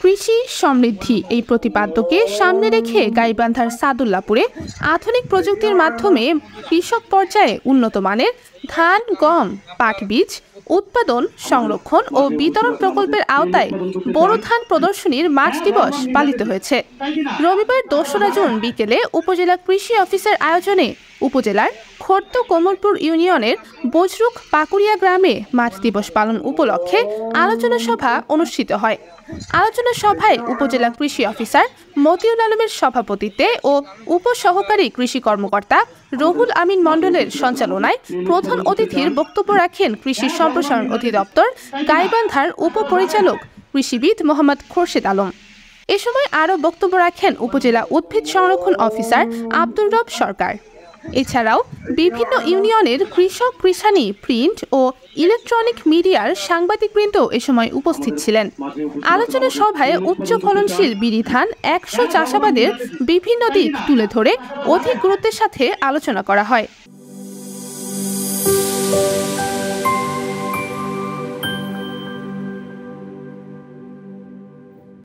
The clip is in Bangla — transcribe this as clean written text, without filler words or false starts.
কৃষি সমৃদ্ধি এই প্রতিপাদ্যকে সামনে রেখে গাইবান্ধার সাদুল্লাপুরে আধুনিক প্রযুক্তির মাধ্যমে কৃষক পর্যায়ে উন্নত মানের ধান, গম, পাট বীজ উৎপাদন, সংরক্ষণ ও বিতরণ প্রকল্পের আওতায় বোরো ধান প্রদর্শনীর মাঠ দিবস পালিত হয়েছে। রবিবার ২রা জুন বিকেলে উপজেলা কৃষি অফিসের আয়োজনে উপজেলার খোর্দ কোমলপুর ইউনিয়নের বজরুক পাকুড়িয়া গ্রামে মাঠ দিবস পালন উপলক্ষে আলোচনা সভা অনুষ্ঠিত হয়। আলোচনা সভায় উপজেলা কৃষি অফিসার মতিউল আলমের সভাপতিত্বে ও উপসহকারী কৃষি কর্মকর্তা রুহুল আমিন মণ্ডলের সঞ্চালনায় প্রধান অতিথির বক্তব্য রাখেন কৃষি সম্প্রসারণ অধিদপ্তর গাইবান্ধার উপপরিচালক কৃষিবিদ মোহাম্মদ খোরশেদ আলম। এ সময় আরও বক্তব্য রাখেন উপজেলা উদ্ভিদ সংরক্ষণ অফিসার আব্দুর রব সরকার। এছাড়াও বিভিন্ন ইউনিয়নের কৃষক, কৃষানি, প্রিন্ট ও ইলেকট্রনিক মিডিয়ার সাংবাদিকবৃন্দ এ সময় উপস্থিত ছিলেন। আলোচনা সভায় উচ্চ ফলনশীল বিরি ধান ১০০ চাষাবাদের বিভিন্ন দিক তুলে ধরে অধিক গুরুত্বের সাথে আলোচনা করা হয়।